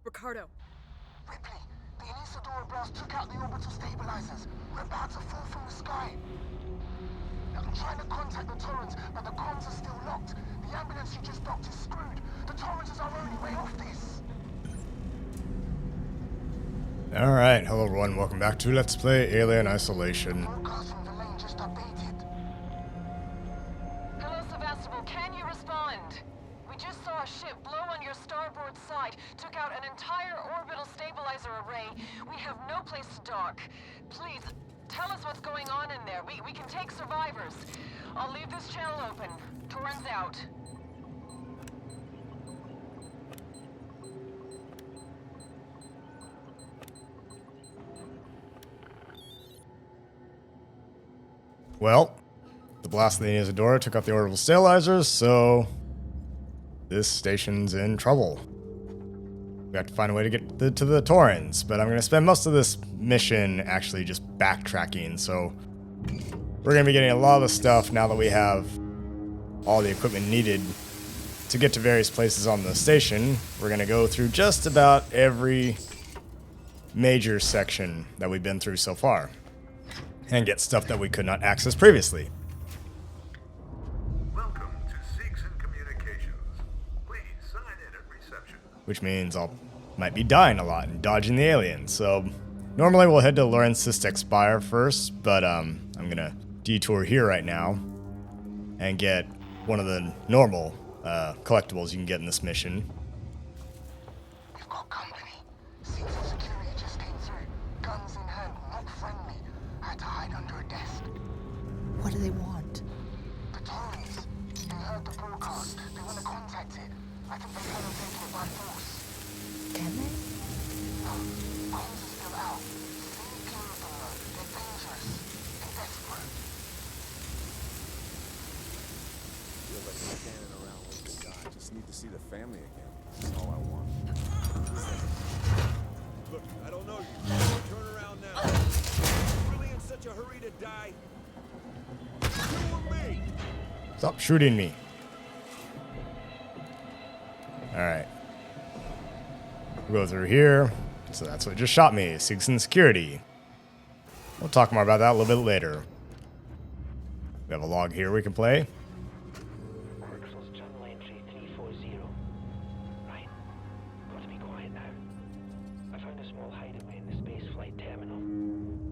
Ricardo. Ripley, the Anisadora blast took out the orbital stabilizers. We're about to fall from the sky. I'm trying to contact the Torrens, but the comms are still locked. The ambulance you just docked is screwed. The Torrens is our only way off this. Alright, hello everyone, welcome back to Let's Play Alien Isolation. Broadcast from Verlaine just updated. Hello, Sevastopol. Can you respond? We just saw a ship blow on your starboard side, took out an entire orbital stabilizer array. We have no place to dock. Please, tell us what's going on in there. We can take survivors. I'll leave this channel open. Torrens out. Well, the blast of the Anisadora took out the orbital stabilizers, so this station's in trouble. We have to find a way to get to the Torrens, but I'm going to spend most of this mission actually just backtracking, so we're going to be getting a lot of the stuff now that we have all the equipment needed to get to various places on the station. We're going to go through just about every major section that we've been through so far and get stuff that we could not access previously. Welcome to Seegson Communications. Please sign in at reception. Which means might be dying a lot and dodging the aliens. So normally we'll head to Lawrence Spire first, but I'm gonna detour here right now and get one of the normal collectibles you can get in this mission. We've got company. Seegson security just came through. Guns in hand, not friendly. I had to hide under a desk. What do they want? The Torrens. You heard the broadcast. They want to contact it. I think they plan on taking it by force. Can they? No, comms are still out. Stay clear of them though. They're dangerous. And desperate. Feel like I'm standing around with the guy. Just need to see the family again. That's all I want. Look, I don't know you. Turn around now. You really in such a hurry to die? You or me? Stop shooting me. Alright. We'll go through here. So that's what just shot me. Seegson Security. We'll talk more about that a little bit later. We have a log here we can play. Oracle's journal entry 340. Right. Got to be quiet now. I found a small hideaway in the spaceflight terminal.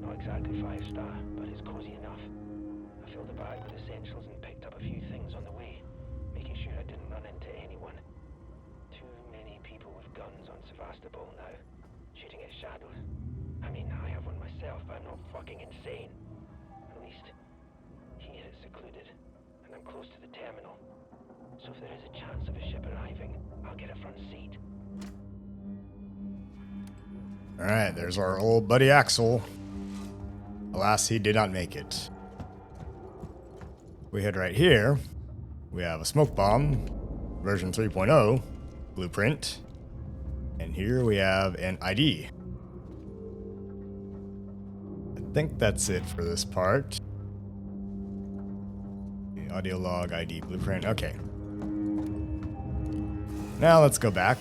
Not exactly 5-star, but it's cozy enough. I filled a bag with essentials and picked up a few things on the way, making sure I didn't run into anyone. Too many people with guns on Sevastopol now, shooting at shadows. I mean, I have one myself, but I'm not fucking insane. At least, here it's secluded, and I'm close to the terminal. So if there is a chance of a ship arriving, I'll get a front seat. Alright, there's our old buddy Axel. Alas, he did not make it. We head right here. We have a smoke bomb, version 3.0, blueprint. And here we have an ID. I think that's it for this part. The audio log, ID, blueprint. Okay. Now let's go back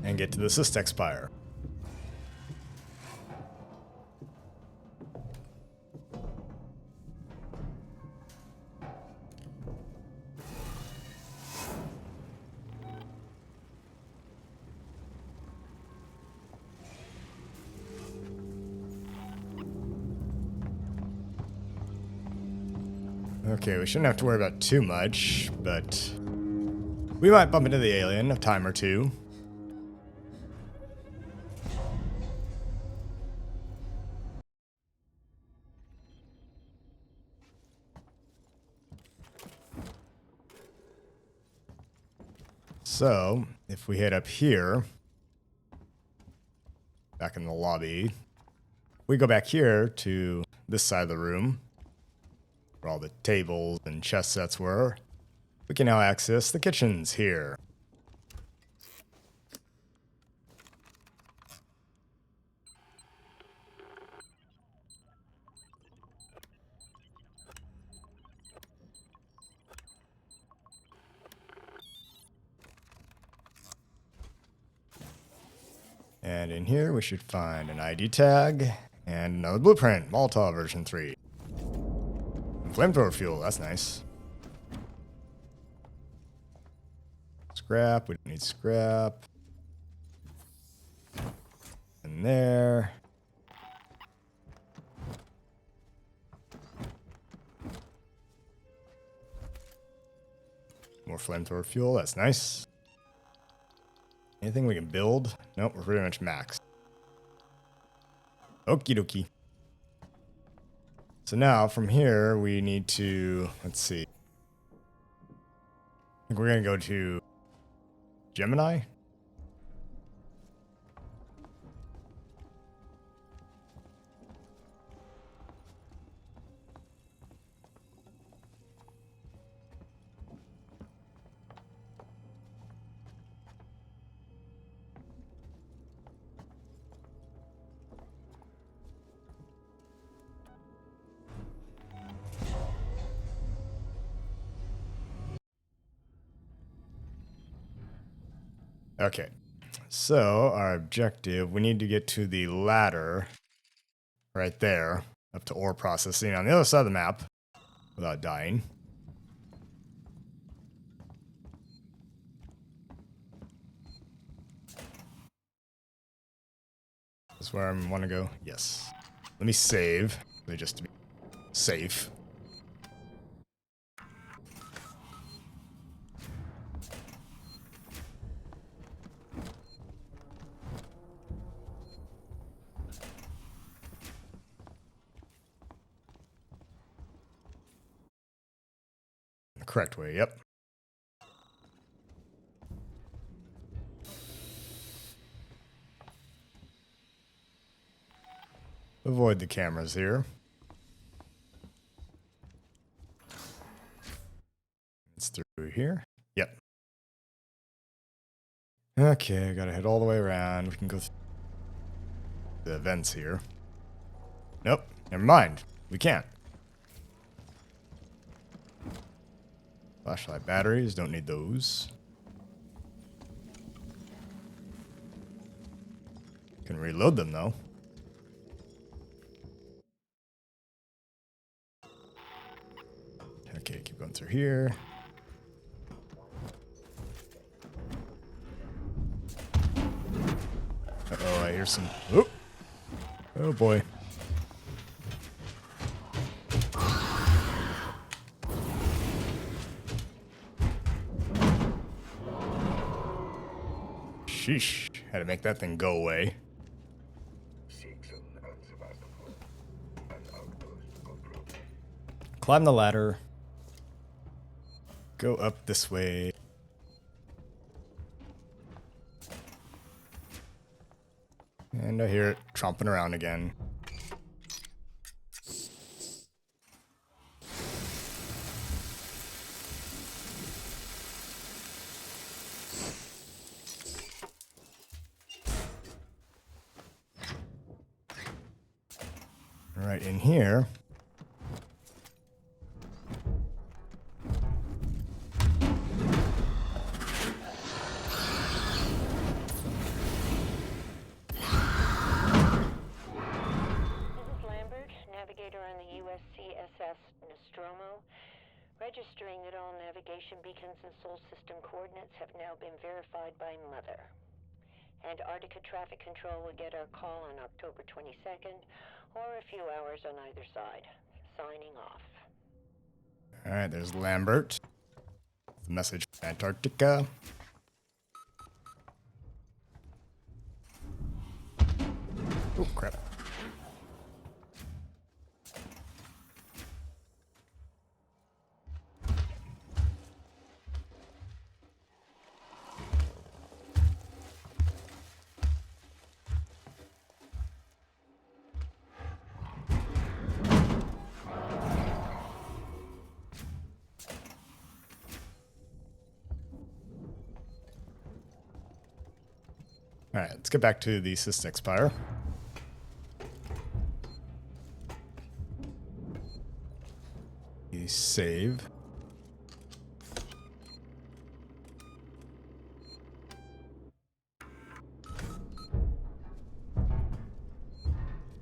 and get to the Seegson Spire. Okay, we shouldn't have to worry about too much, but we might bump into the alien a time or two. So, if we head up here, back in the lobby, we go back here to this side of the room, where all the tables and chess sets were. We can now access the kitchens here. And in here, we should find an ID tag and another blueprint, Molotov version 3. And flamethrower fuel, that's nice. Scrap, we don't need scrap. And there. More flamethrower fuel, that's nice. Anything we can build? Nope, we're pretty much maxed. Okie dokie. So now from here we need to, let's see. I think we're gonna go to Gemini. Okay, so our objective, we need to get to the ladder right there, up to ore processing on the other side of the map without dying. That's where I want to go. Yes. Let me save, just to be safe. The correct way, yep. Avoid the cameras here. It's through here. Yep. Okay, I gotta head all the way around. We can go through the vents here. Nope, never mind. We can't. Flashlight batteries, don't need those. Can reload them though. Okay, keep going through here. Uh-oh, I hear some... Oh! Oh boy. Sheesh. Had to make that thing go away. Climb the ladder. Go up this way. And I hear it tromping around again. Right in here. Registering that all navigation beacons and soul system coordinates have now been verified by Mother. Antarctica Traffic Control will get our call on October 22nd, or a few hours on either side. Signing off. Alright, there's Lambert. The message from Antarctica. Oh, crap. Alright, let's get back to the System Expire. Save.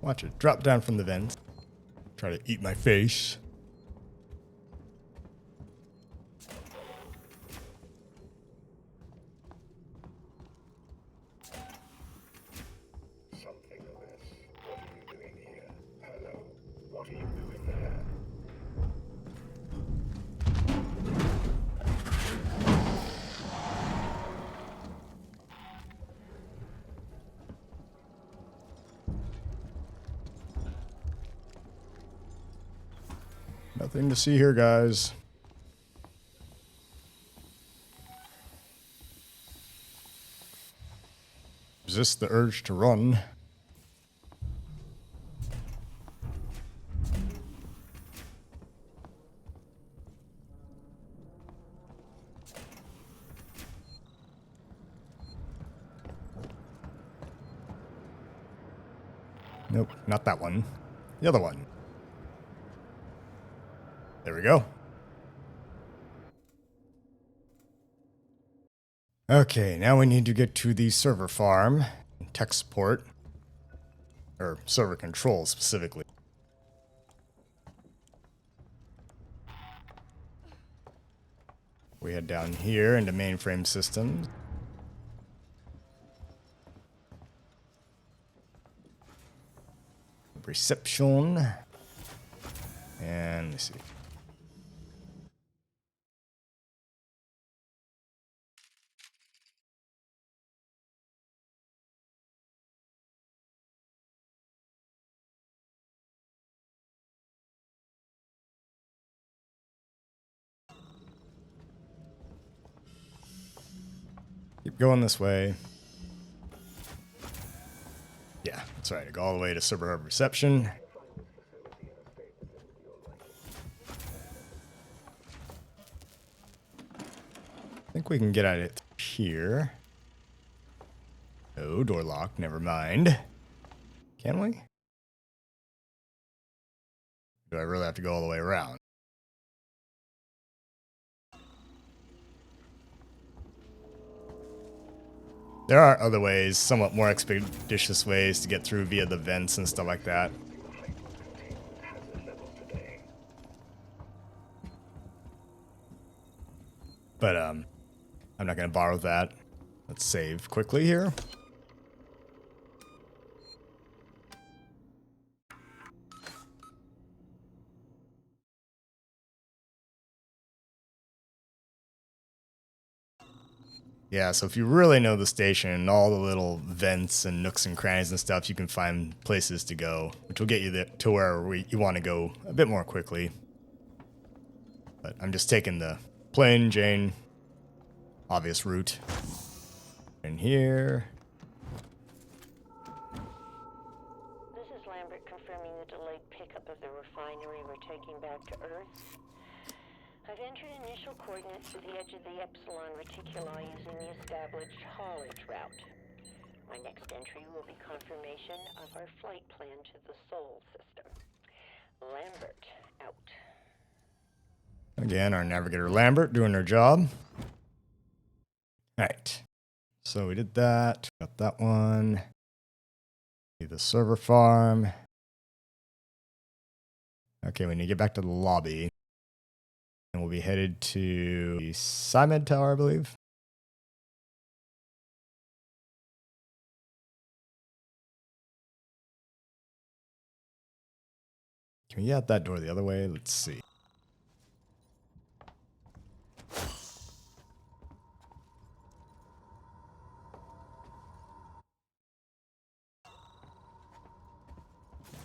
Watch it drop down from the vents. Try to eat my face. Something of this. What are you doing here? Hello. What are you doing there? Nothing to see here, guys. Resist the urge to run. Nope, not that one. The other one. There we go. Okay, now we need to get to the server farm, tech support, or server control specifically. We head down here into mainframe systems. Reception. And let's see. Keep going this way. Yeah, that's right. Go all the way to server hub reception. I think we can get at it here. Oh, door locked. Never mind. Can we? Do I really have to go all the way around? There are other ways, somewhat more expeditious ways to get through via the vents and stuff like that. But I'm not going to borrow that. Let's save quickly here. Yeah, so if you really know the station, all the little vents and nooks and crannies and stuff, you can find places to go, which will get you to where you want to go a bit more quickly. But I'm just taking the plain Jane obvious route. In here. This is Lambert confirming the delayed pickup of the refinery we're taking back to Earth. I've entered initial coordinates to the edge of the Epsilon Reticuli using the established haulage route. My next entry will be confirmation of our flight plan to the Sol system. Lambert, out. Again, our navigator Lambert doing her job. Alright. So we did that. Got that one. The server farm. Okay, we need to get back to the lobby. And we'll be headed to the Symed Tower, I believe. Can we get out that door the other way? Let's see.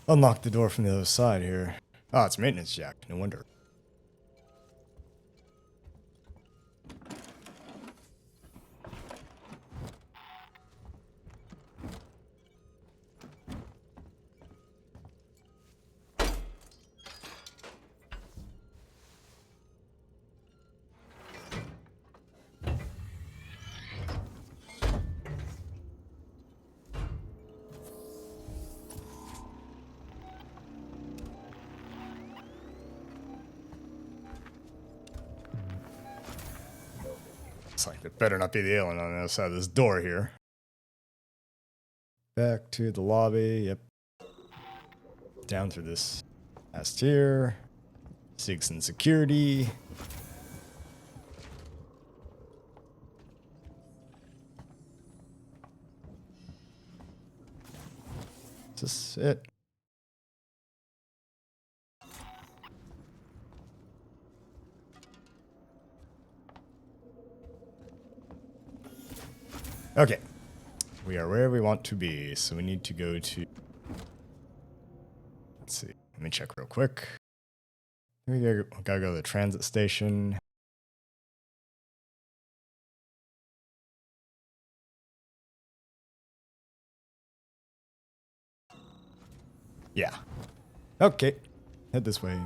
Unlock the door from the other side here. Oh, it's maintenance jack. No wonder. It's like there better not be the alien on the other side of this door here. Back to the lobby. Yep. down through this past here. Seegson Security. Is this it? Okay. We are where we want to be, so we need to go to... Let's see. Let me check real quick. We gotta go to the transit station. Yeah. Okay. Head this way.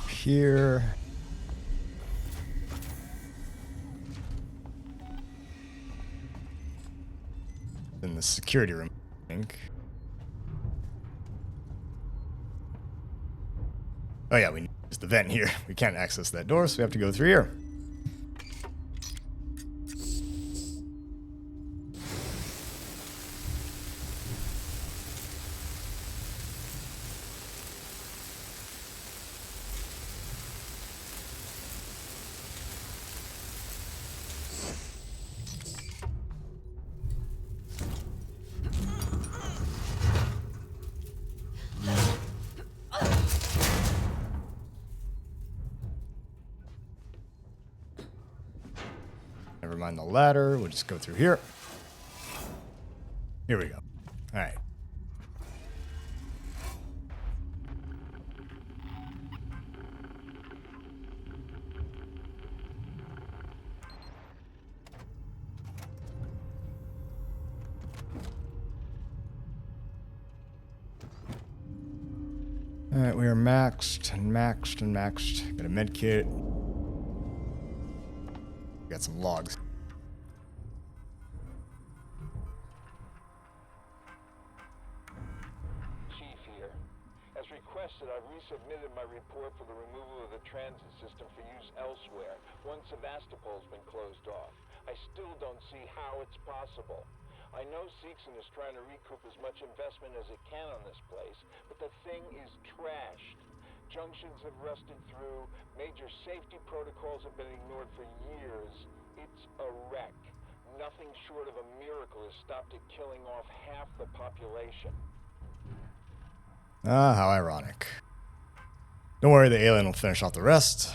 Here. In the security room, I think. Oh yeah, we need to use the vent here. We can't access that door, so we have to go through here. Never mind the ladder. We'll just go through here. Here we go. All right. All right, we are maxed and maxed and maxed. Got a med kit. Got some logs. Chief here. As requested, I've resubmitted my report for the removal of the transit system for use elsewhere, once Sevastopol's been closed off. I still don't see how it's possible. I know Seegson is trying to recoup as much investment as it can on this place, but the thing is trashed. Junctions have rusted through, major safety protocols have been ignored for years. It's a wreck. Nothing short of a miracle has stopped it killing off half the population. Ah, how ironic. Don't worry, the alien will finish off the rest.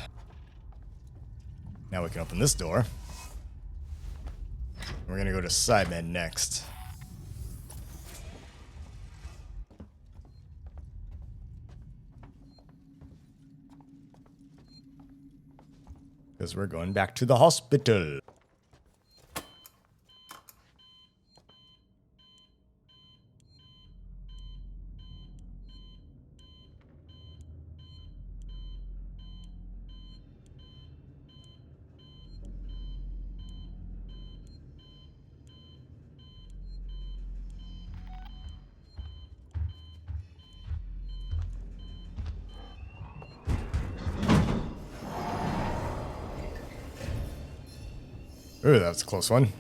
Now we can open this door. We're gonna go to SciMed next. Because we're going back to the hospital. Ooh, that was a close one.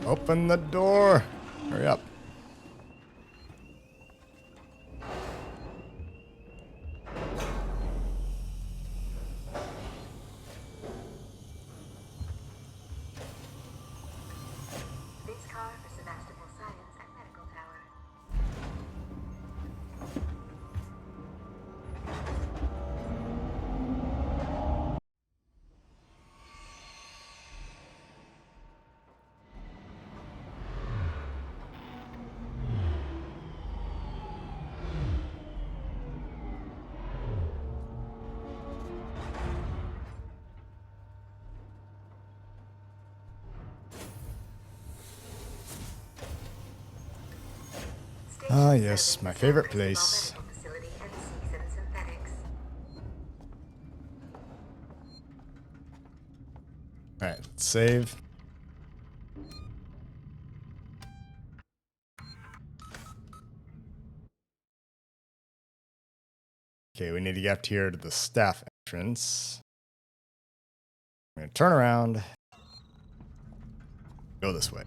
Open the door. Hurry up. This car for Sevastopol Science and Medical Tower. Ah, yes, my favorite place. Facility and Seegson Synthetics. Alright, save. Okay, we need to get up here to the staff entrance. We're gonna turn around. Go this way.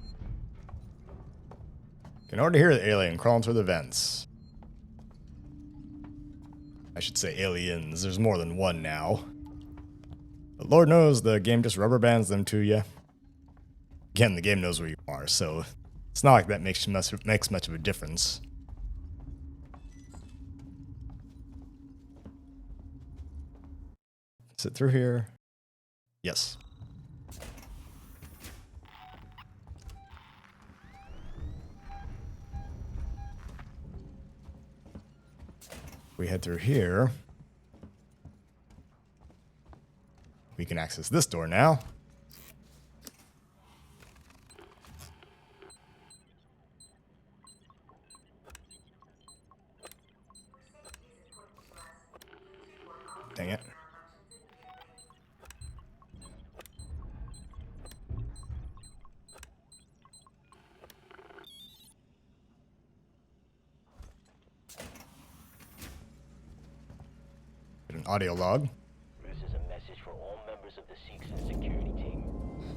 Can already hear the alien crawling through the vents. I should say aliens. There's more than one now. But Lord knows the game just rubber bands them to you. Again, the game knows where you are, so it's not like that makes much of a difference. Is it through here? Yes. We head through here. We can access this door now. Dang it. Get an audio log. This is a message for all members of the Seegson security team.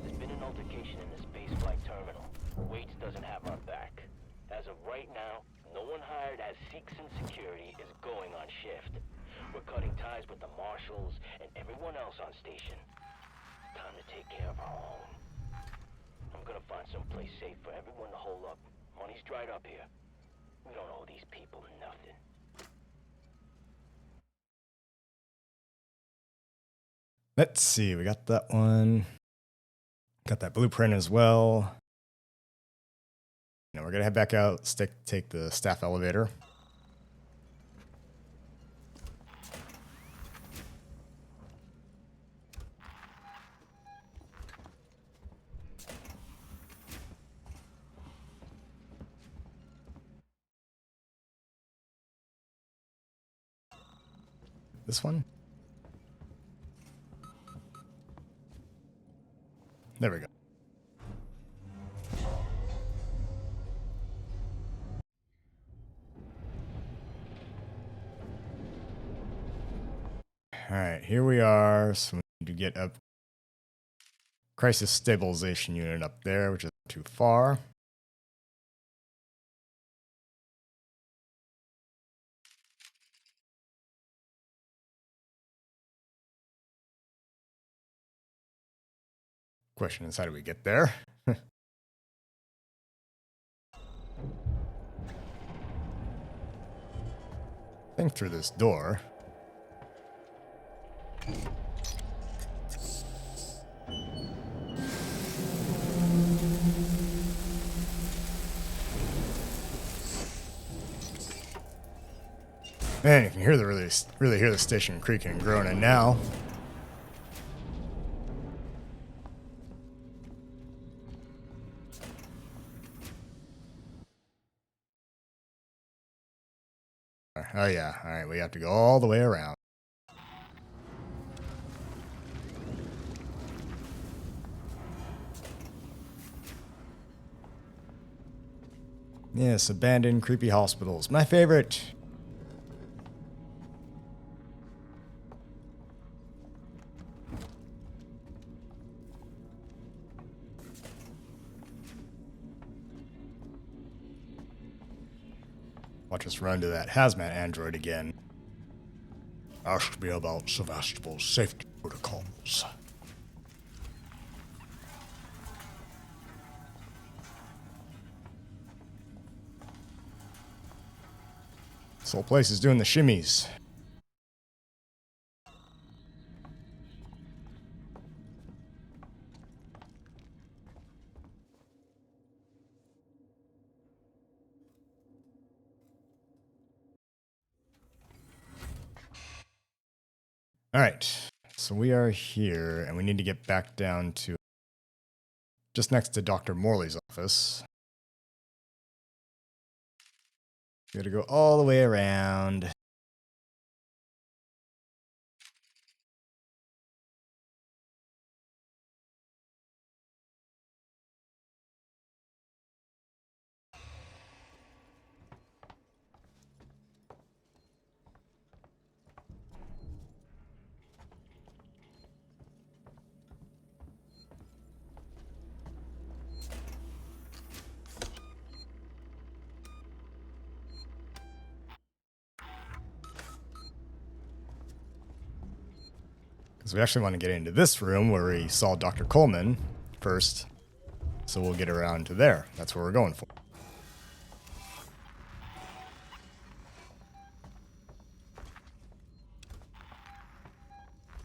There's been an altercation in the spaceflight terminal. Waits doesn't have our back. As of right now, no one hired as Seegson security is going on shift. We're cutting ties with the marshals and everyone else on station. Time to take care of our own. I'm gonna find someplace safe for everyone to hold up. Money's dried up here. We don't owe these people nothing. Let's see, we got that one. Got that blueprint as well. Now we're gonna head back out, take the staff elevator. This one? There we go. All right, here we are. So we need to get up crisis stabilization unit up there, which is not too far. Question is, how do we get there? Think through this door. Man, you can hear really hear the station creaking and groaning now. Oh yeah, all right, we have to go all the way around. Yes, abandoned creepy hospitals. My favorite. Watch us run to that hazmat android again. Ask me about Sevastopol's safety protocols. This whole place is doing the shimmies. All right, so we are here, and we need to get back down to just next to Dr. Morley's office. We gotta go all the way around. Because we actually want to get into this room where we saw Dr. Coleman first. So we'll get around to there. That's what we're going for.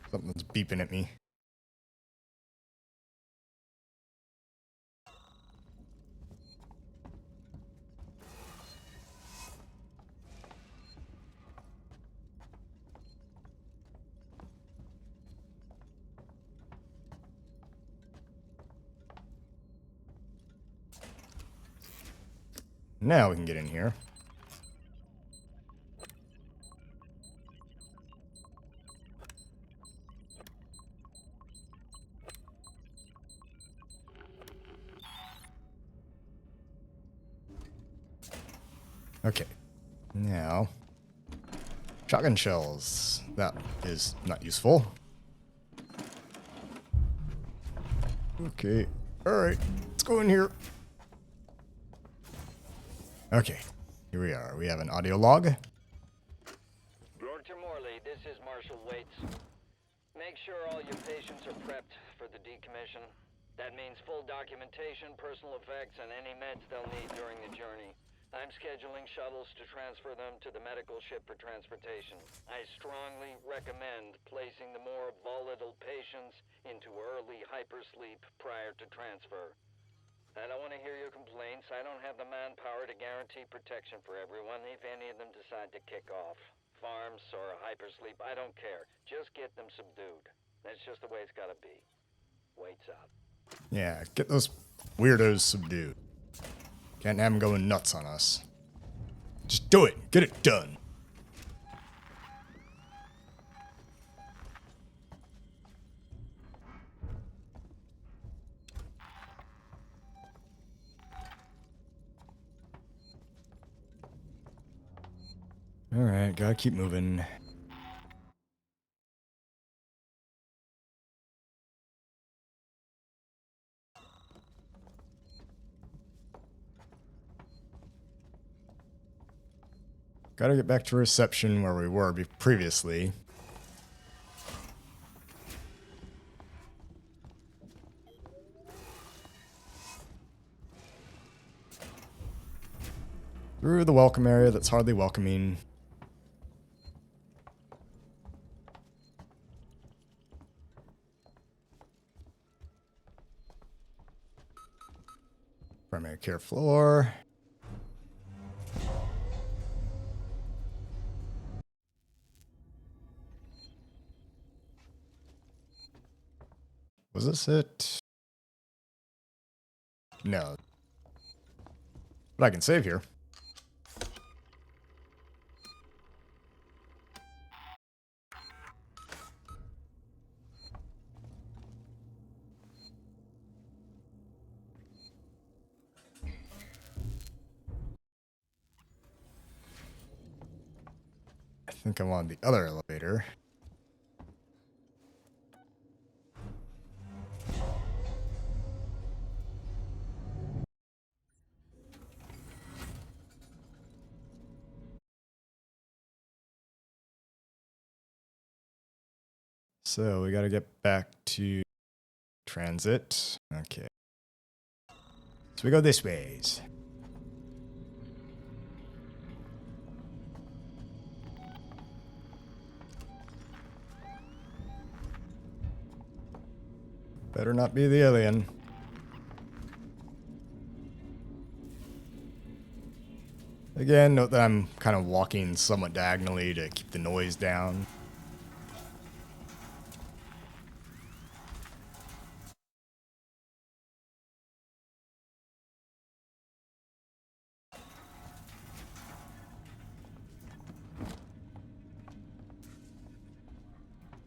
Something's beeping at me. Now we can get in here. Okay. Now, shotgun shells. That is not useful. Okay. Alright. Let's go in here. Okay. Here we are. We have an audio log. Dr. Morley, this is Marshal Waits. Make sure all your patients are prepped for the decommission. That means full documentation, personal effects, and any meds they'll need during the journey. I'm scheduling shuttles to transfer them to the medical ship for transportation. I strongly recommend placing the more volatile patients into early hypersleep prior to transfer. I don't want to hear your complaints. I don't have the manpower to guarantee protection for everyone if any of them decide to kick off. Farms or hypersleep, I don't care. Just get them subdued. That's just the way it's gotta be. Waits up. Yeah, get those weirdos subdued. Can't have them going nuts on us. Just do it. Get it done. Alright, gotta keep moving. Gotta get back to reception where we were previously. Through the welcome area that's hardly welcoming. Primary care floor. Was this it? No. But I can save here. I think I'm on the other elevator. So we got to get back to transit. Okay. So we go this ways. Better not be the alien. Again, note that I'm kind of walking somewhat diagonally to keep the noise down.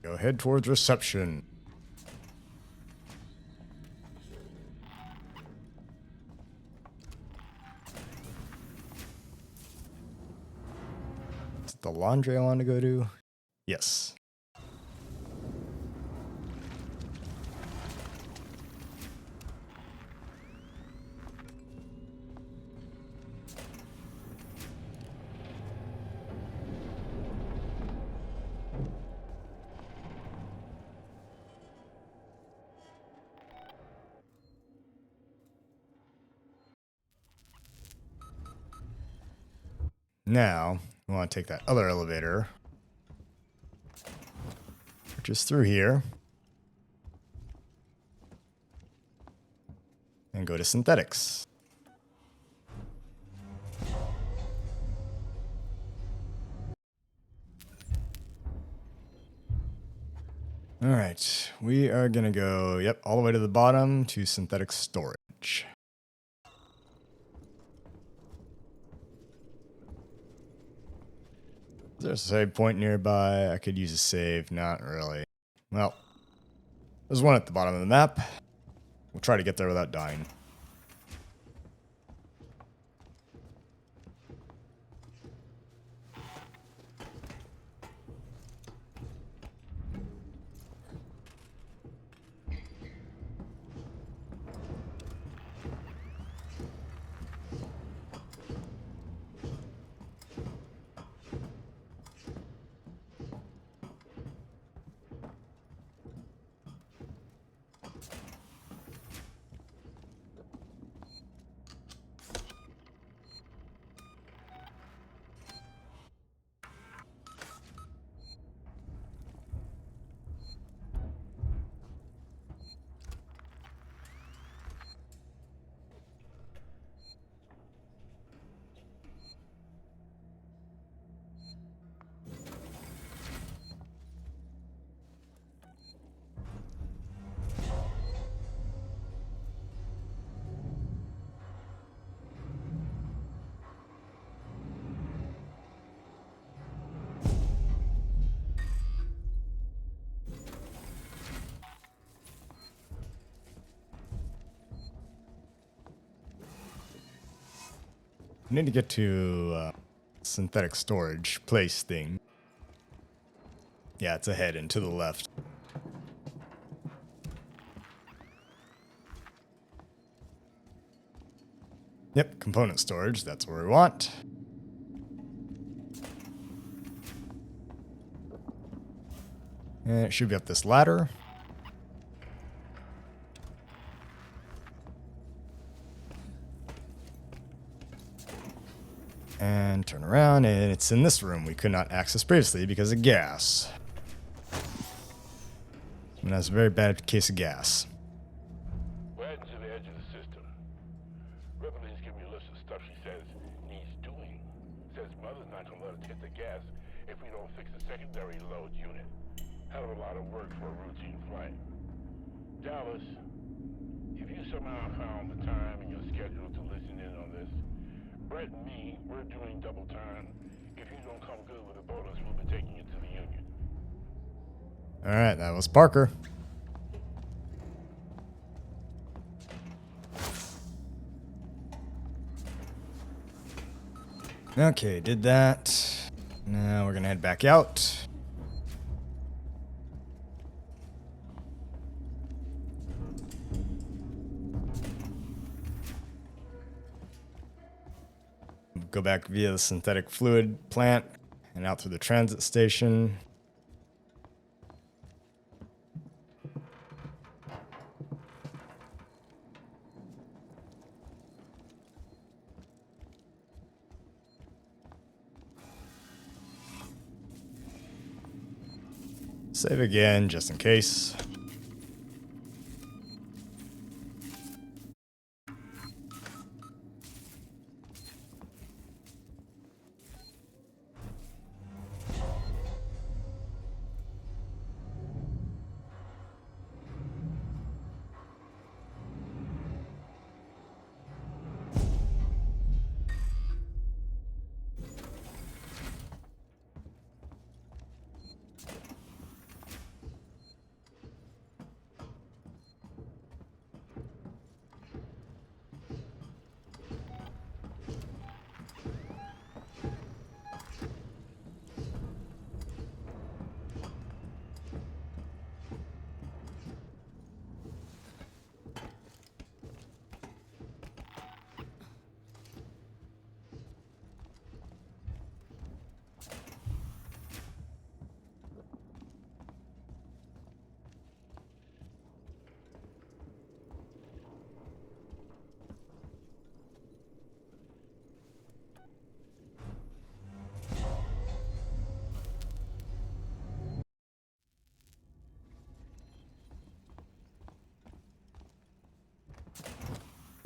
Go head towards reception. Is it the laundry I want to go to? Yes. Now, we want to take that other elevator, which is through here, and go to synthetics. All right, we are going to go, yep, all the way to the bottom to synthetic storage. Is there a save point nearby? I could use a save. Not really. Well, there's one at the bottom of the map. We'll try to get there without dying. I need to get to synthetic storage place thing. Yeah, it's ahead and to the left. Yep, component storage, that's where we want. And it should be up this ladder. And turn around, and it's in this room we could not access previously because of gas. And that's a very bad case of gas. We're heading to the edge of the system. Ripley's giving me a list of stuff she says needs doing. Says Mother's not gonna let us hit the gas if we don't fix the secondary load unit. Hell of a lot of work for a routine flight. Dallas, if you somehow found the time in your schedule to listen in on this, Brett and me, we're doing double time. If you don't come good with a bonus, we'll be taking you to the union. Alright, that was Parker. Okay, did that. Now we're gonna head back out. Go back via the synthetic fluid plant and out through the transit station. Save again, just in case.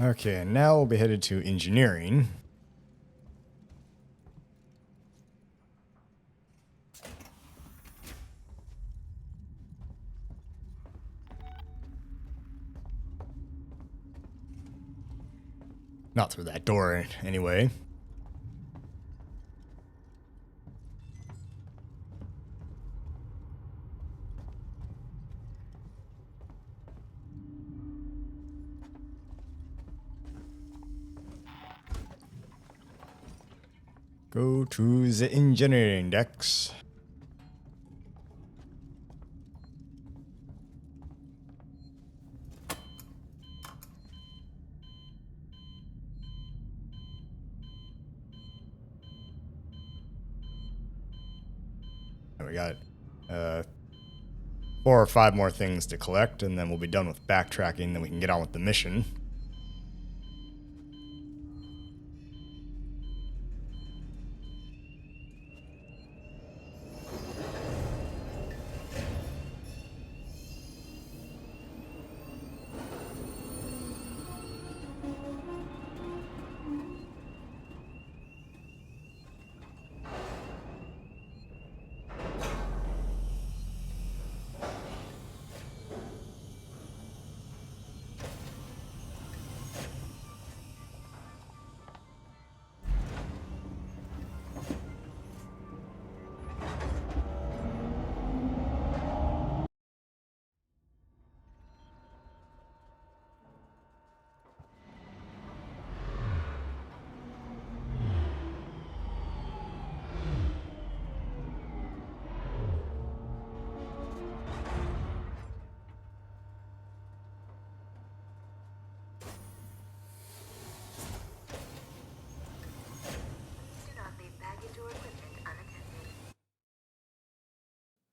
Okay, and now we'll be headed to engineering. Not through that door, anyway. Go to the engineering decks. And we got 4 or 5 more things to collect, and then we'll be done with backtracking, then we can get on with the mission.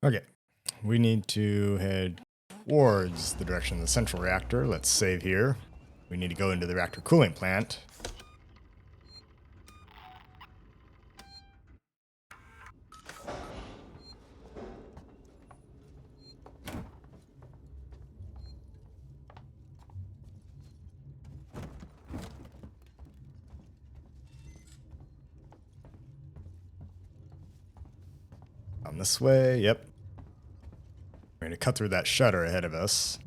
Okay, we need to head towards the direction of the central reactor. Let's save here. We need to go into the reactor cooling plant. On this way, yep. We're going to cut through that shutter ahead of us.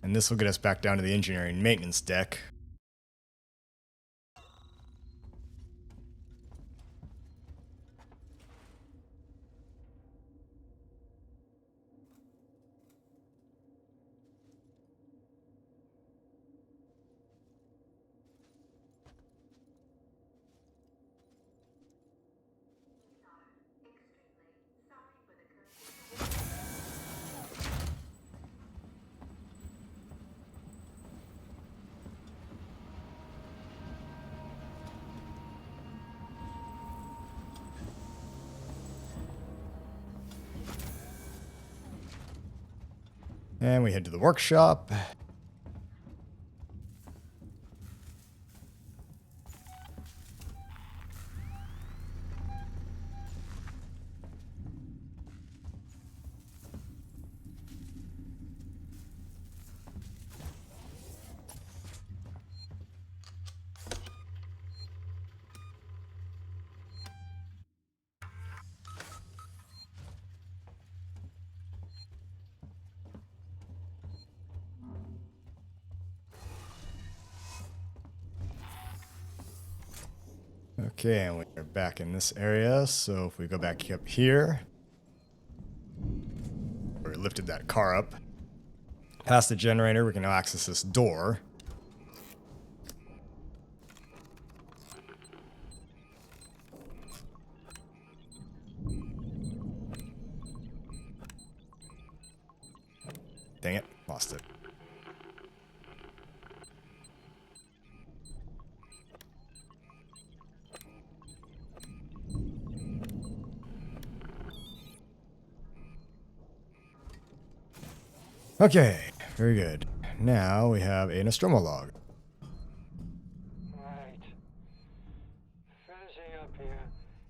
And this will get us back down to the engineering maintenance deck. And we head to the workshop. Okay, and we're back in this area, so if we go back up here, where we lifted that car up, past the generator, we can now access this door. Dang it, lost it. Okay, very good. Now we have a Nostromo log. Right. Finishing up here,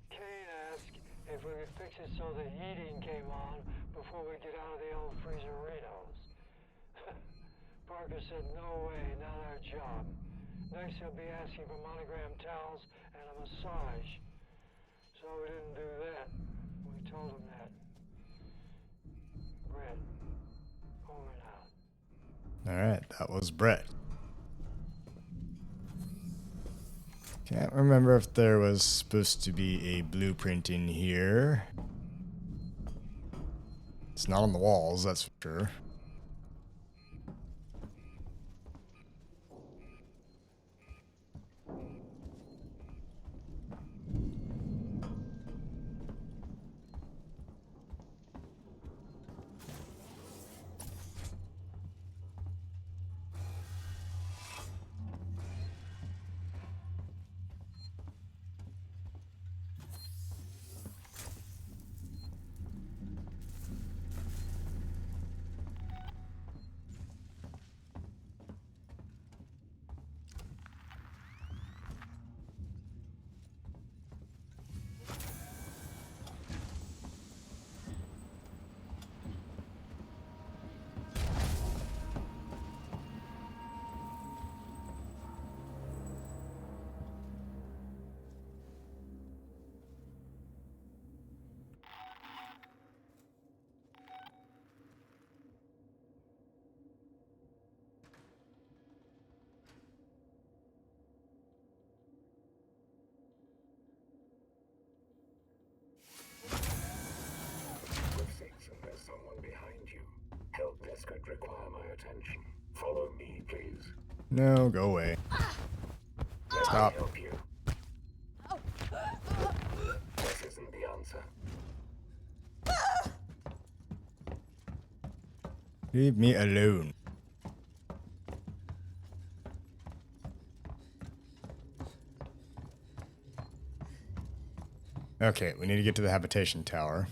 Kane asked if we could fix it so the heating came on before we get out of the old freezerinos. Parker said no way, not our job. Next he'll be asking for monogram towels and a massage. So we didn't do that. We told him that. Brett, over and out. Alright, that was Brett. Can't remember if there was supposed to be a blueprint in here. It's not on the walls, that's for sure. There's someone behind you. Help this could require my attention. Follow me, please. No, go away. Stop. Help you. This isn't the answer. Leave me alone. Okay, we need to get to the habitation tower.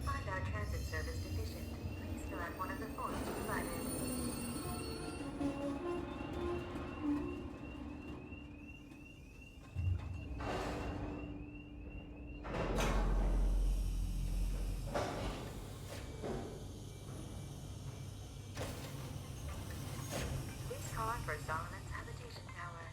Find our transit service deficient. Please fill out one of the forms provided. Please call for Solomon's habitation tower.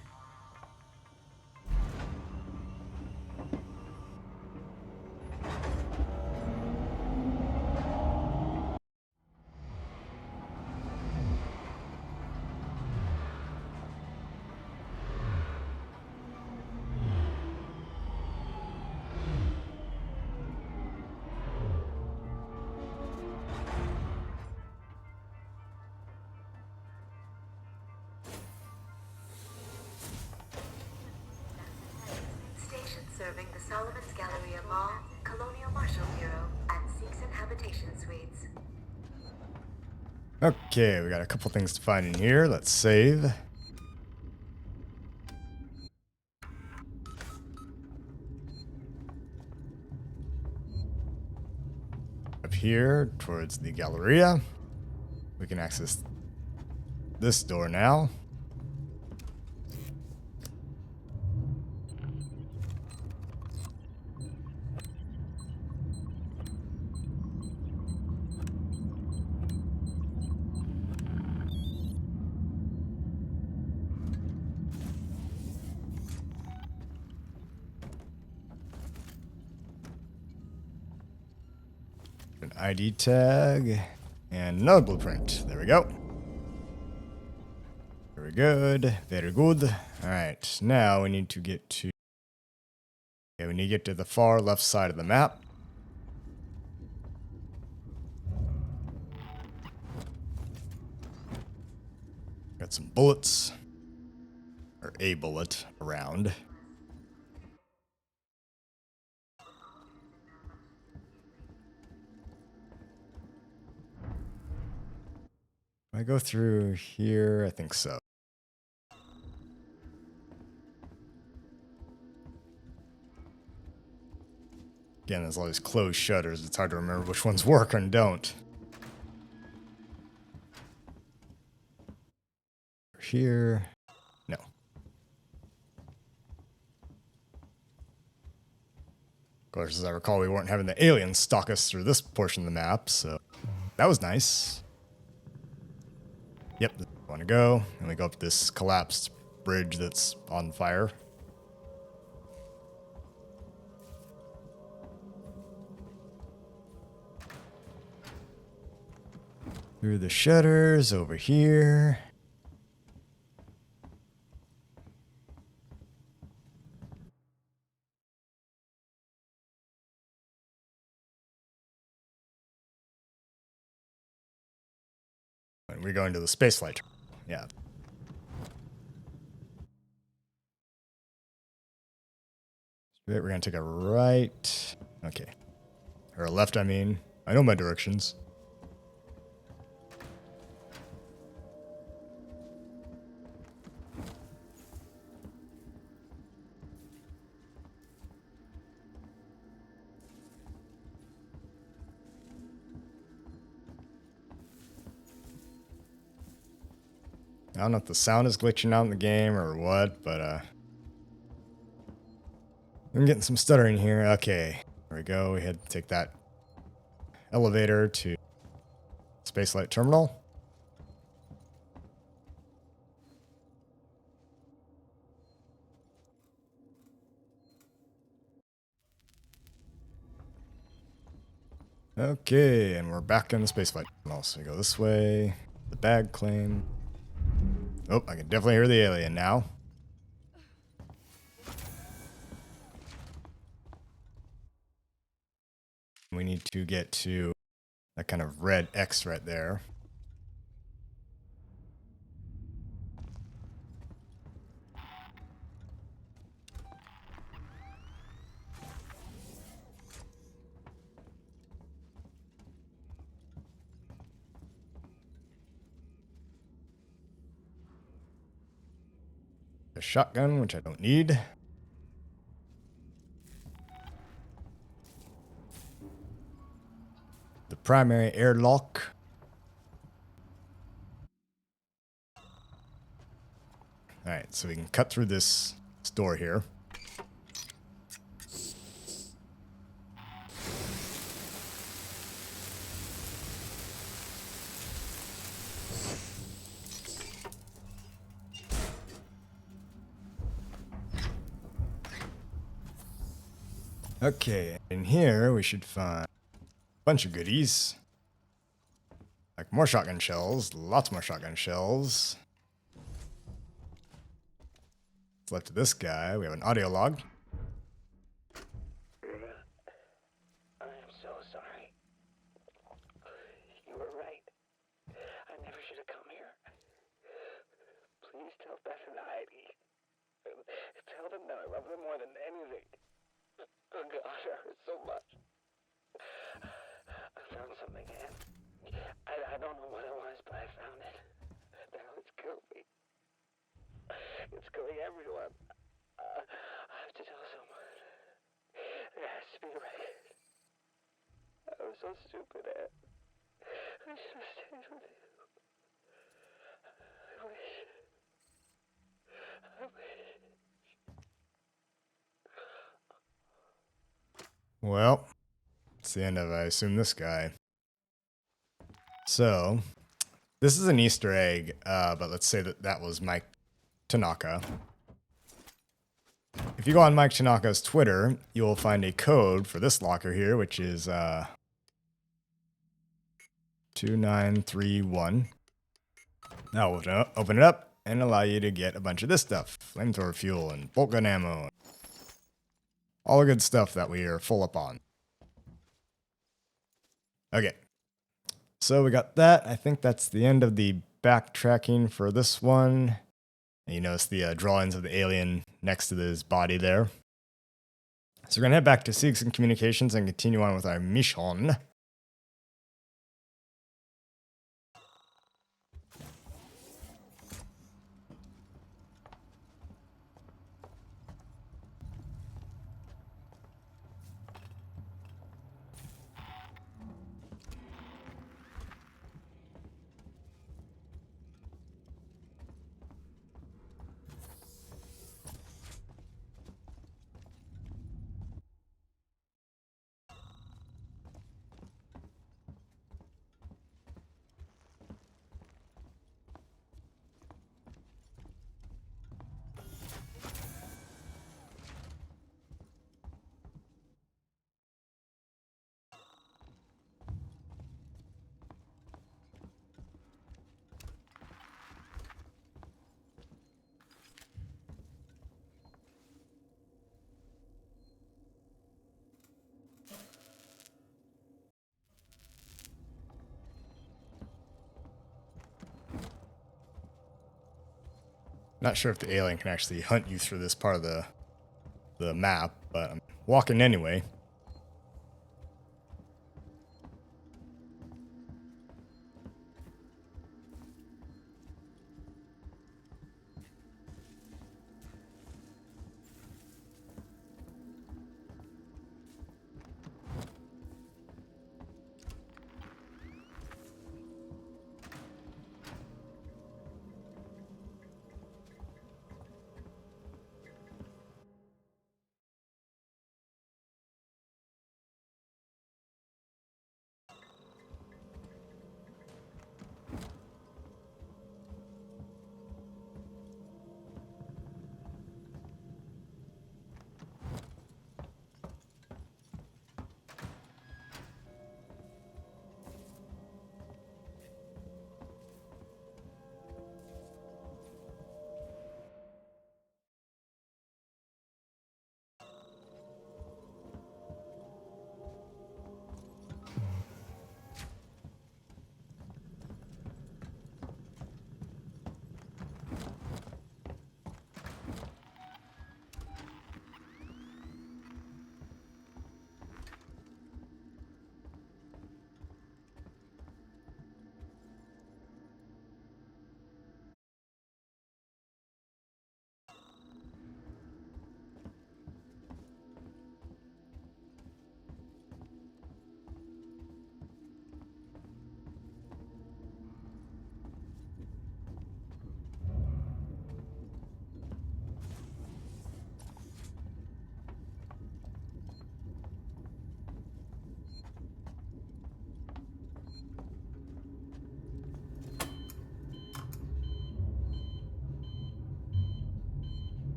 Station serving the Solomon's Galleria Mall, Colonial Marshal Bureau, and Seegson Habitation Suites. Okay, we got a couple things to find in here. Let's save. Up here, towards the Galleria. We can access this door now. An ID tag and another blueprint. There we go. Very good. Very good. Alright, now we need to get to... Okay, we need to get to the far left side of the map. Got some bullets. Or a bullet around. Do I go through here? I think so. Again, there's all these closed shutters. It's hard to remember which ones work and don't. Here. No. Of course, as I recall, we weren't having the aliens stalk us through this portion of the map, so that was nice. Yep, this is where I want to go. And we go up this collapsed bridge that's on fire. Through the shutters over here. And we're going to the spaceflight. Yeah. We're going to take a right. Okay. Or a left, I mean. I know my directions. I don't know if the sound is glitching out in the game or what, but I'm getting some stuttering here. Okay, there we go. We had to take that elevator to Spacelight Terminal. Okay, and we're back in the Spaceflight Terminal. So we go this way, the bag claim. Oh, I can definitely hear the alien now. We need to get to that kind of red X right there. A shotgun, which I don't need. The primary airlock. Alright, so we can cut through this door here. Okay, in here we should find a bunch of goodies. Like more shotgun shells, lots more shotgun shells. What's left of this guy? We have an audio log. I am so sorry. You were right. I never should have come here. Please tell Beth and Heidi. Tell them that I love them more than anything. Oh God, it hurts so much. I found something, Anne. I don't know what it was, but I found it. Now it's killed me. It's killing everyone. I have to tell someone. There has to be a record. I was so stupid, Anne. I should have stayed with you. I wish. Well, it's the end of, I assume, this guy. So, this is an Easter egg, but let's say that that was Mike Tanaka. If you go on Mike Tanaka's Twitter, you'll find a code for this locker here, which is 2931. Now we'll open it up. and allow you to get a bunch of this stuff. Flamethrower fuel and bolt gun ammo. All the good stuff that we are full up on. Okay. So we got that. I think that's the end of the backtracking for this one. And you notice the drawings of the alien next to his body there. So we're going to head back to Seegson Communications and continue on with our mission. Not sure if the alien can actually hunt you through this part of the map, but I'm walking anyway.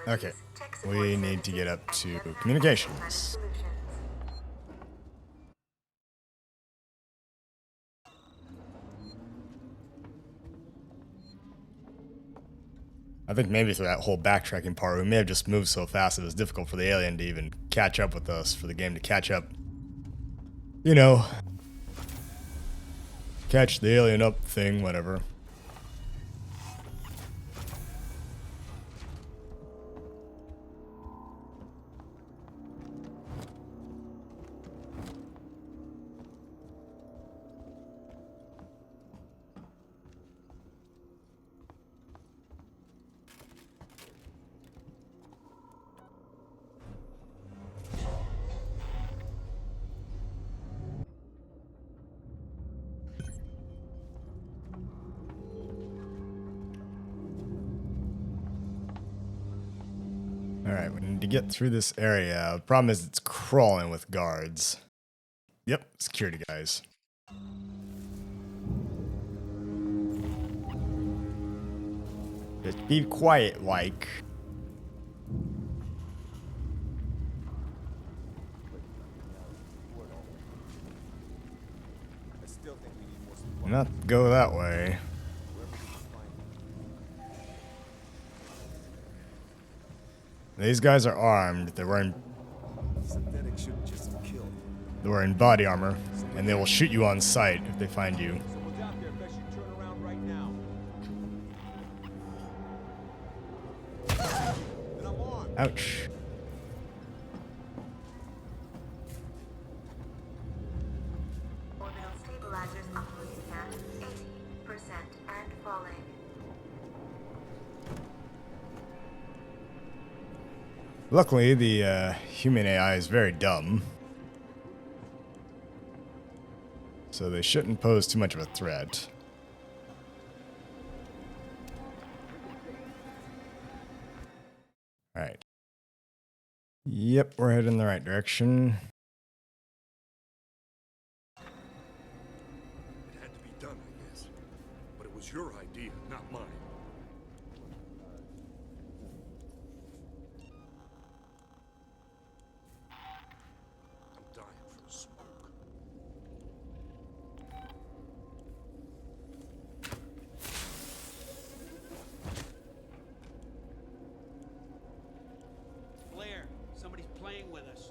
Okay, we need to get up to communications. I think maybe through that whole backtracking part, we may have just moved so fast it was difficult for the alien to even catch up with us, for the game to catch up. You know, catch the alien up thing, whatever. Alright, we need to get through this area. The problem is it's crawling with guards. Yep, security guys. Just be quiet, like. Not go that way. These guys are armed. They're wearing body armor, and they will shoot you on sight if they find you. Ouch. Orbital stabilizers operating at 80% and falling. Luckily, the human AI is very dumb, so they shouldn't pose too much of a threat. Alright. Yep, we're heading in the right direction. It had to be done, I guess. But it was your idea, not mine. I'm dying for a smoke. Blair, somebody's playing with us.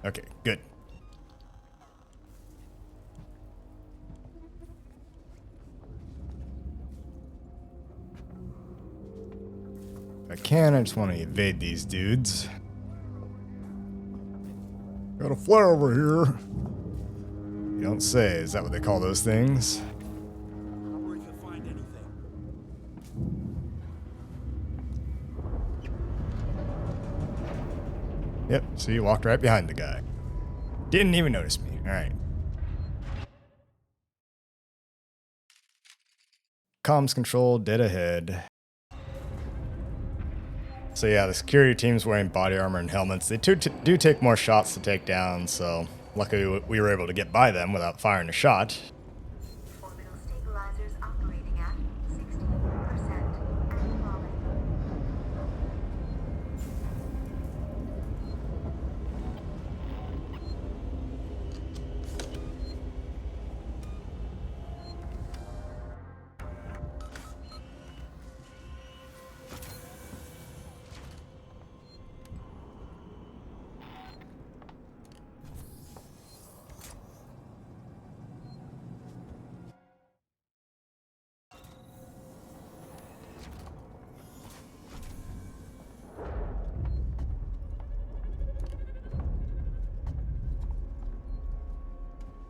Okay, good. If I can, I just want to evade these dudes. Got a flare over here. You don't say. Is that what they call those things? Yep, so you walked right behind the guy. Didn't even notice me. Alright. Comms control, dead ahead. So yeah, the security team's wearing body armor and helmets. They do take more shots to take down, so luckily we were able to get by them without firing a shot. Orbital stabilizers operating at 60% and falling.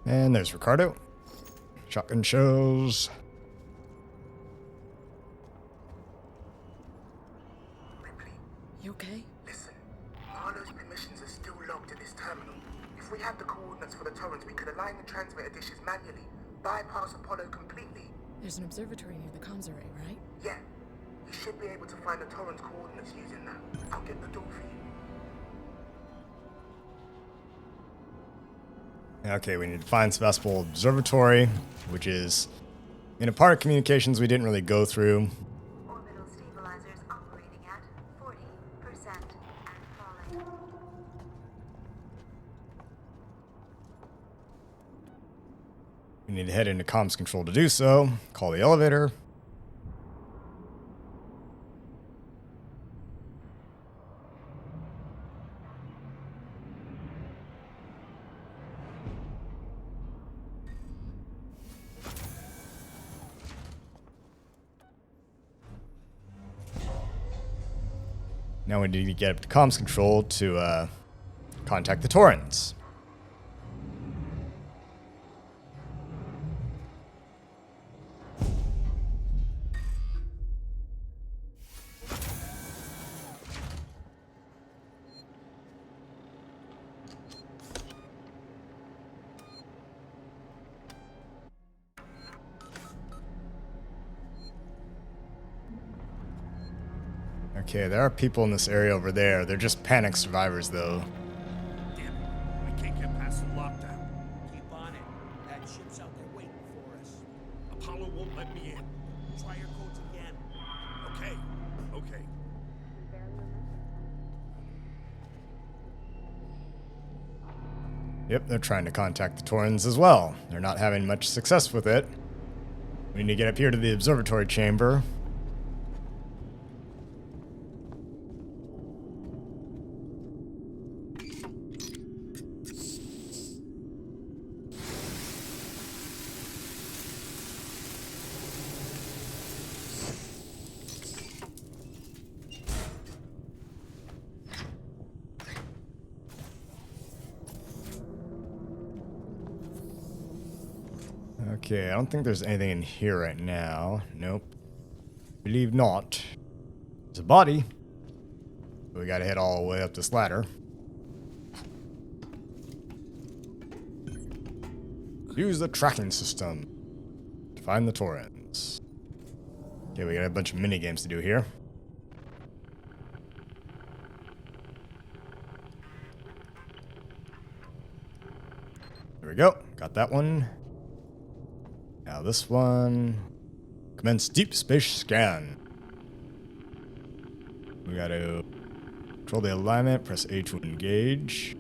And there's Ricardo. Shotgun shells. Ripley, You okay? listen. Marlowe's permissions are still logged in this terminal. If we had the coordinates for the Torrens, we could align the transmitter dishes manually, bypass Apollo completely. There's an observatory near the comms array, right? Yeah, you should be able to find the Torrens coordinates using that. I'll get the door for you. Okay, we need to find Sebastopol Observatory, which is in a part of communications we didn't really go through. Orbital stabilizers operating at 40% and falling. We need to head into comms control to do so. Call the elevator. Now we need to get up to comms control to contact the Torrens. Okay, there are people in this area over there. They're just panic survivors, though. Damn it. I can't get past the lockdown. Keep on it. That ship's out there waiting for us. Apollo won't let me in. Try your codes again. Okay. Okay. Yep, they're trying to contact the Torrens as well. They're not having much success with it. We need to get up here to the observatory chamber. Okay, I don't think there's anything in here right now. Nope. Believe not. There's a body. We gotta head all the way up this ladder. Use the tracking system to find the Torrens. Okay, we got a bunch of mini games to do here. There we go. Got that one. Now this one. Commence deep space scan. We gotta control the alignment, press A to engage.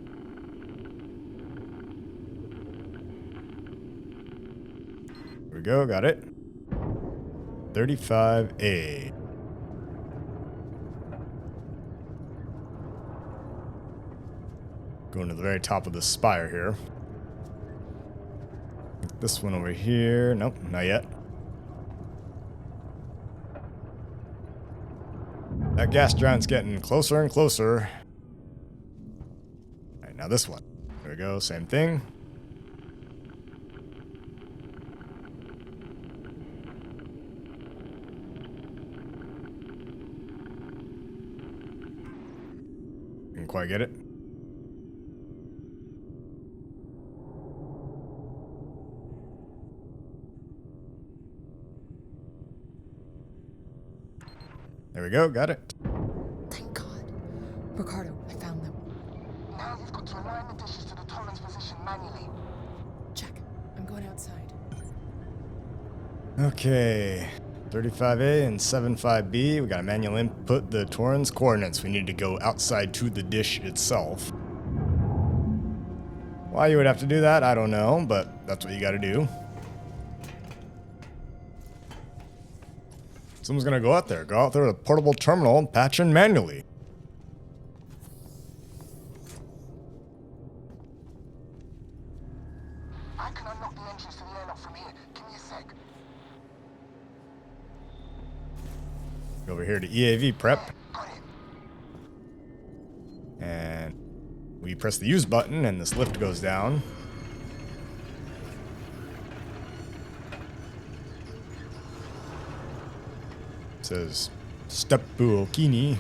Here we go, got it. 35A. Going to the very top of the spire here. This one over here. Nope, not yet. That gas giant's getting closer and closer. Alright, now this one. There we go, same thing. Didn't quite get it. There we go, got it. Thank God. Ricardo, I found them. Now you've got to align the dishes to the Torrens position manually. Check. I'm going outside. Okay. 35A and 75B. We gotta manual input the Torrens coordinates. We need to go outside to the dish itself. Why you would have to do that, I don't know, but that's what you gotta do. Someone's gonna go out there with a portable terminal and patch in manually. I can unlock the entrance to the airlock from here. Give me a sec. Go over here to EAV prep. Got it. And we press the use button and this lift goes down. It says step buokini,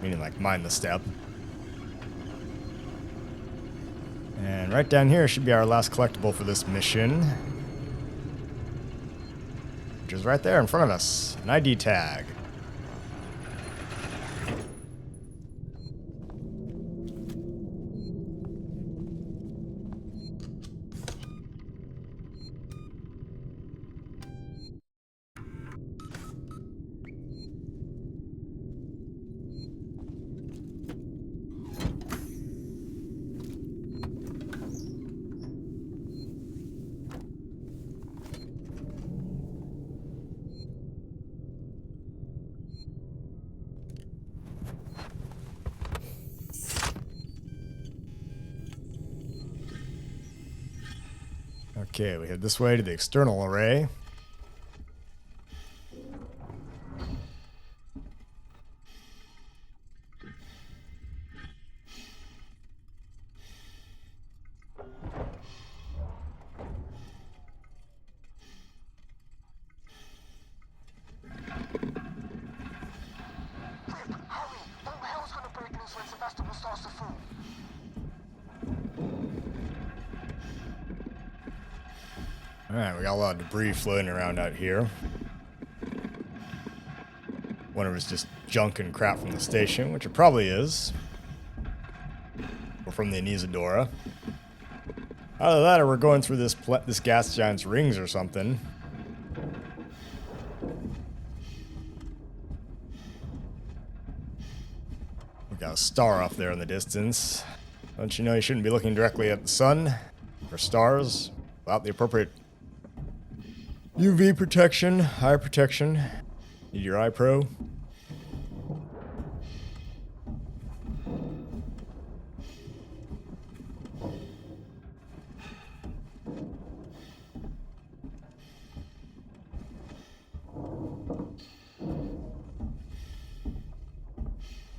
meaning like mind the step. And right down here should be our last collectible for this mission, which is right there in front of us, an ID tag. Okay, we head this way to the external array. Alright, we got a lot of debris floating around out here. Wonder if it's just junk and crap from the station, which it probably is. Or from the Anesidora. Either that or we're going through this gas giant's rings or something. We got a star off there in the distance. Don't you know you shouldn't be looking directly at the sun or stars without the appropriate UV protection, eye protection. Need your eye pro.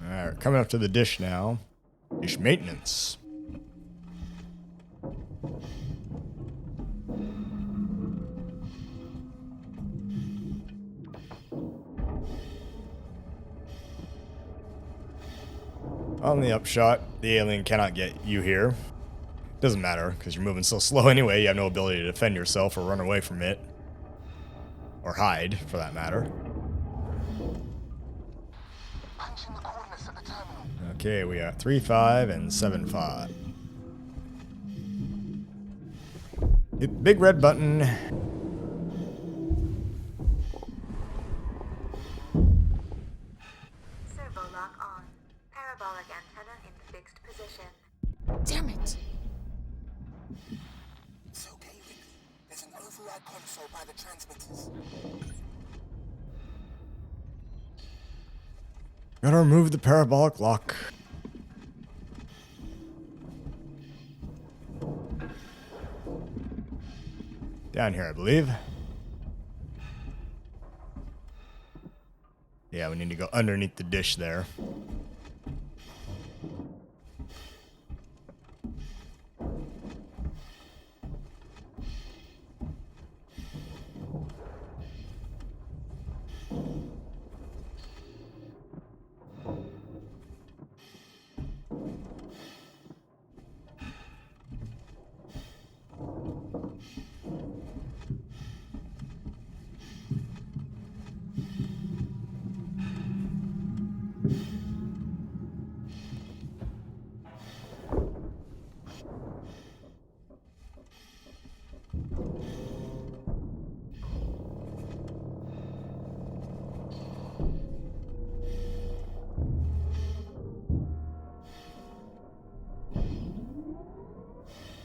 Alright, coming up to the dish now. Dish maintenance. On the upshot, the alien cannot get you here. Doesn't matter, because you're moving so slow anyway, you have no ability to defend yourself or run away from it. Or hide, for that matter. Okay, we are 3-5 and 7-5. Hit the big red button. Servo lock on. Parabolic antenna in fixed position. Damn it! It's okay, Ripley. There's an override console by the transmitters. Gotta remove the parabolic lock. Down here, I believe. Yeah, we need to go underneath the dish there.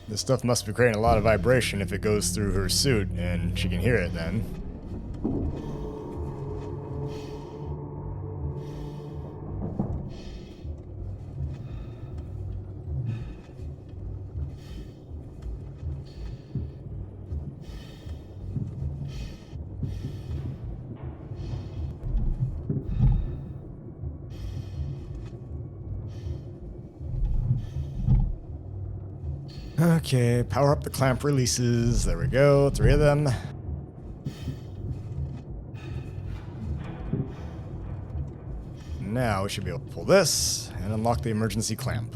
This stuff must be creating a lot of vibration if it goes through her suit, and she can hear it then. Okay, power up the clamp releases. There we go, 3 of them. Now we should be able to pull this and unlock the emergency clamp.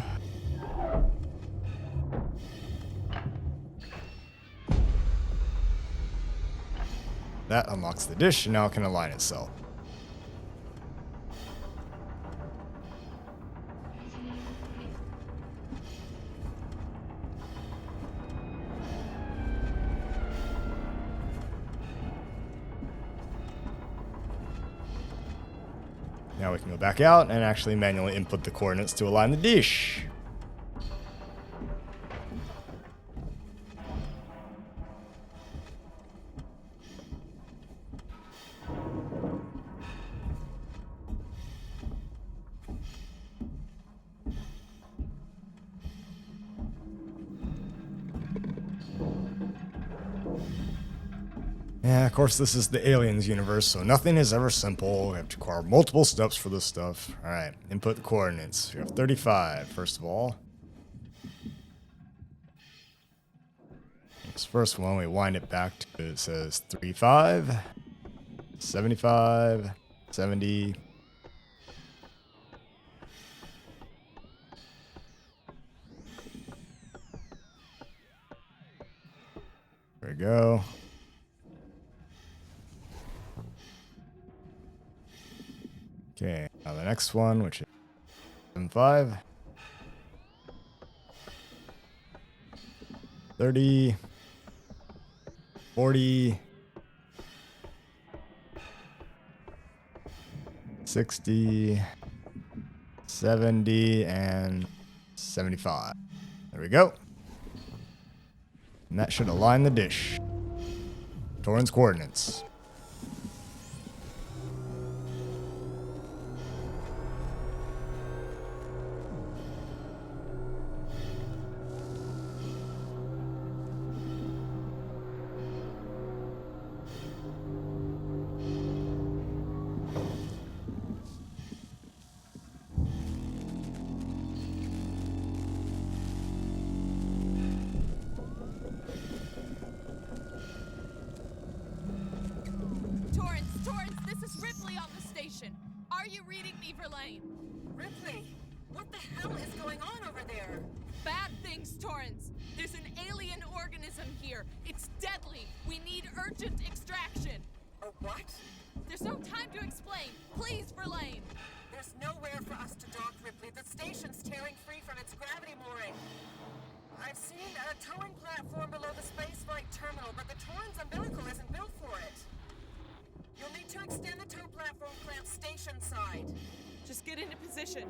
That unlocks the dish and now it can align itself. Now we can go back out and actually manually input the coordinates to align the dish. Yeah, of course, this is the Aliens universe, so nothing is ever simple. We have to require multiple steps for this stuff. Alright, input the coordinates. We have 35, first of all. This first one, we wind it back to, it says 35, 75, 70. There we go. Okay, now the next one, which is 75, 30, 40, 60, 70, and 75. There we go. And that should align the dish. Torrens coordinates. Torrens, this is Ripley on the station. Are you reading me, Verlaine? Ripley, what the hell is going on over there? Bad things, Torrens. There's an alien organism here. It's deadly. We need urgent extraction. A what? There's no time to explain. Please, Verlaine. There's nowhere for us to dock, Ripley. The station's tearing free from its gravity mooring. I've seen a towing platform below the spaceflight terminal, but the Torrens umbilical isn't built for it. You'll need to extend the tow platform clamp station side. Just get into position.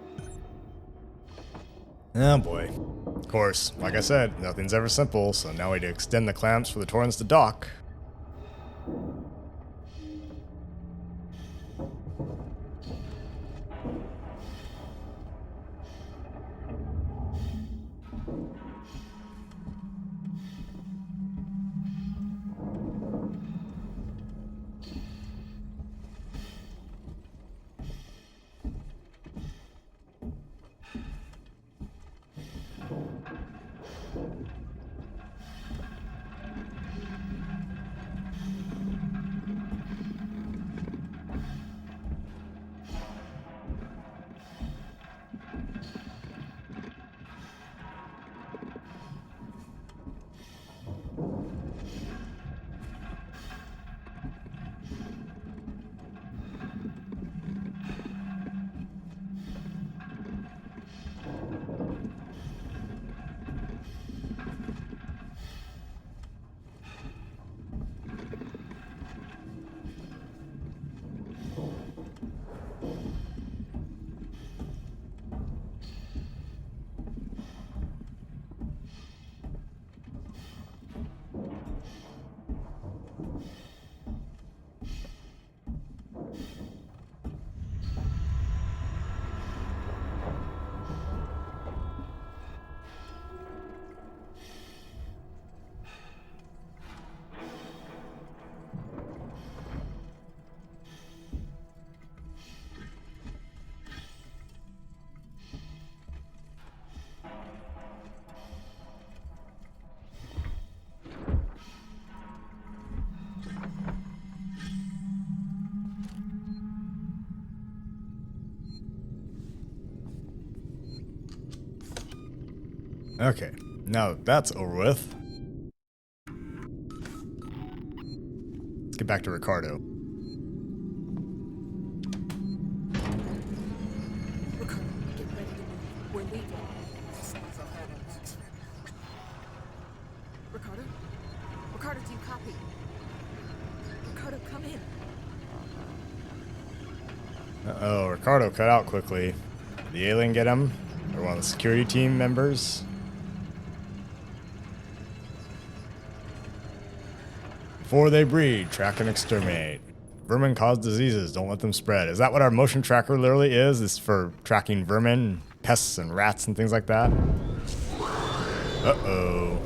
Oh boy. Of course, like I said, nothing's ever simple, so now we need to extend the clamps for the Torrens to dock. Okay, now that that's over with, let's get back to Ricardo. Ricardo, get ready to move. We're leaving. Ricardo? Ricardo, do you copy? Ricardo, come in. Uh-oh, Ricardo cut out quickly. Did the alien get him? Or one of the security team members? Before they breed, track and exterminate. Vermin cause diseases, don't let them spread. Is that what our motion tracker literally is? It's for tracking vermin, pests, and rats and things like that? Uh-oh.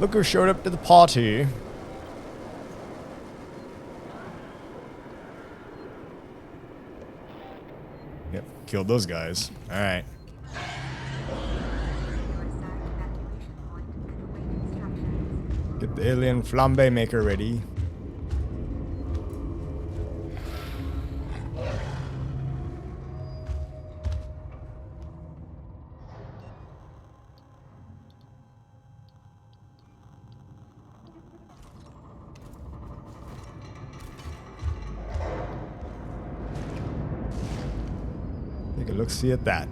Look who showed up to the party. killed those guys. Alright. Get the alien flambe maker ready. Take a look-see at that.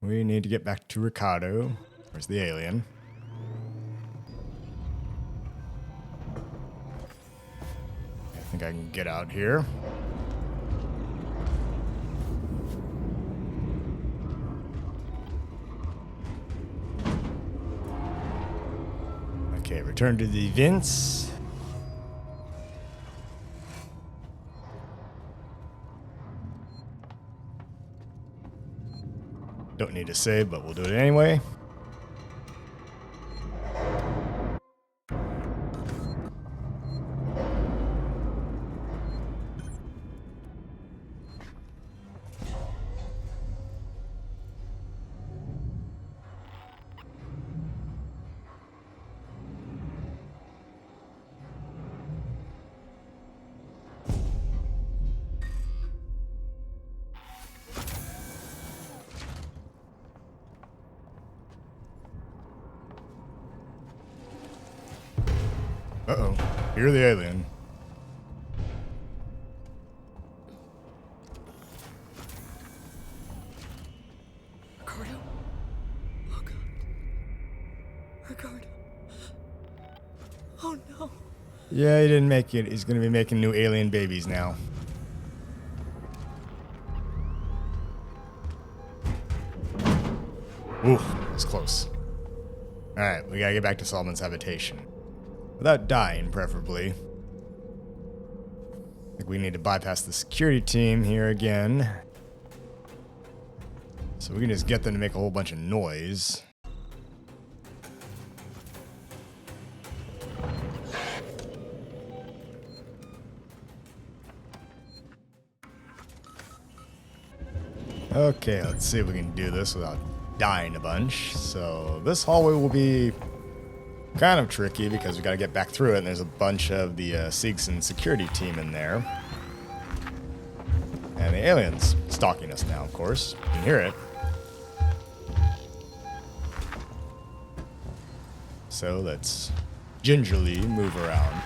We need to get back to Ricardo. Where's the alien? I think I can get out here. Okay, return to the vents. Don't need to save, but we'll do it anyway. Uh-oh. You're the alien. Ricardo? Oh, God. Ricardo. Oh, no. Yeah, he didn't make it. He's going to be making new alien babies now. Ooh, that's close. Alright, we gotta get back to Solomon's habitation. Without dying, preferably. I think we need to bypass the security team here again. So we can just get them to make a whole bunch of noise. Okay, let's see if we can do this without dying a bunch. So this hallway will be kind of tricky because we got to get back through it, and there's a bunch of the Seegson security team in there. And the alien's stalking us now, of course. You can hear it. So let's gingerly move around.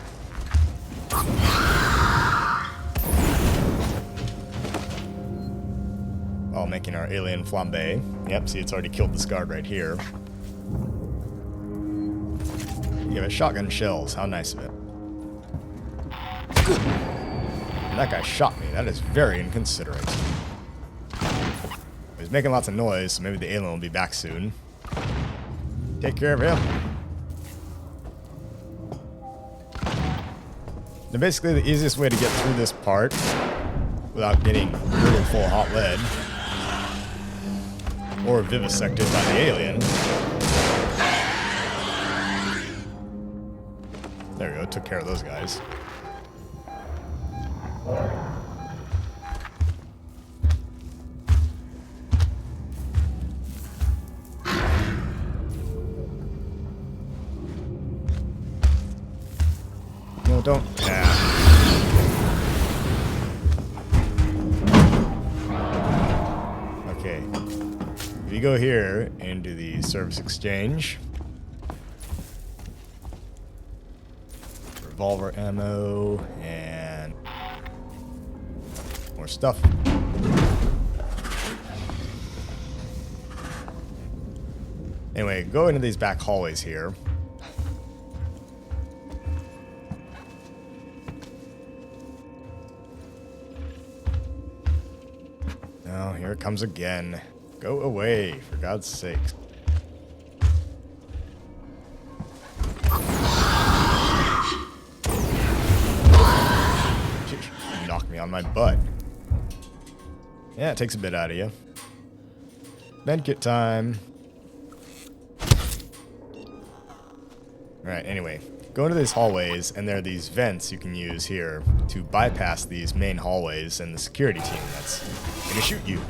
While making our alien flambe. Yep, see, it's already killed this guard right here. You have shotgun shells. How nice of it. And that guy shot me. That is very inconsiderate. He's making lots of noise, so maybe the alien will be back soon. Take care of him. Now basically the easiest way to get through this part without getting really full hot lead or vivisected by the alien. There we go, took care of those guys. No, don't. Yeah. Okay. If you go here into the service exchange, revolver ammo and more stuff. Anyway, go into these back hallways here. Oh, here it comes again. Go away, for God's sake. on my butt. Yeah, it takes a bit out of you. Medkit time. Alright, anyway. Go into these hallways, and there are these vents you can use here to bypass these main hallways and the security team that's gonna shoot you.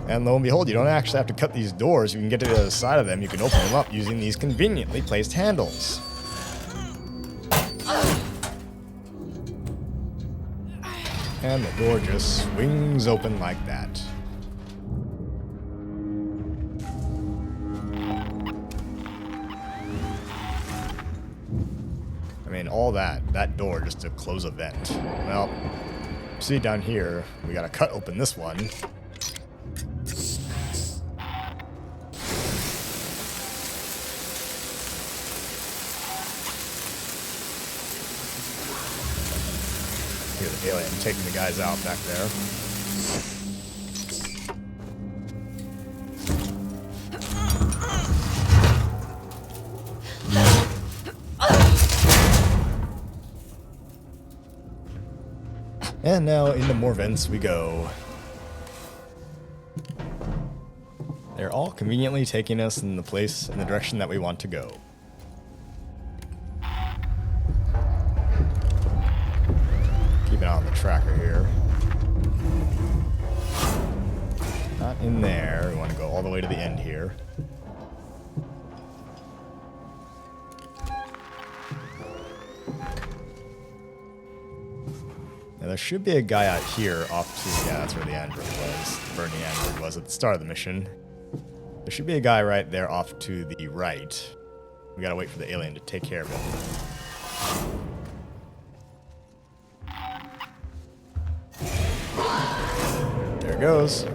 And lo and behold, you don't actually have to cut these doors. You can get to the other side of them. You can open them up using these conveniently placed handles. And the door just swings open like that. I mean, all that door just to close a vent. Well, see down here, we gotta cut open this one. Here's the alien taking the guys out back there. And now into more vents we go. They're all conveniently taking us in the place, in the direction that we want to go. Keep an eye on the tracker here. Not in there. We want to go all the way to the end here. Now there should be a guy out here off to... Yeah, that's where the android was. The burning android was at the start of the mission. There should be a guy right there off to the right. We gotta wait for the alien to take care of him. There it goes.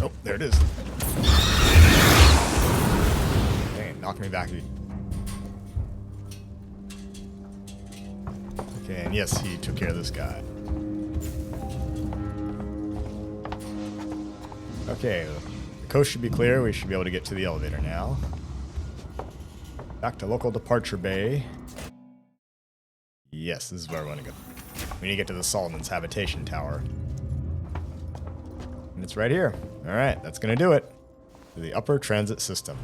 Oh, there it is. Dang, knock me back. Okay, and yes, he took care of this guy. Okay, the coast should be clear. We should be able to get to the elevator now. Back to local departure bay. Yes, this is where we want to go. We need to get to the Solomon's habitation tower. And it's right here. Alright, that's going to do it. To the upper transit system.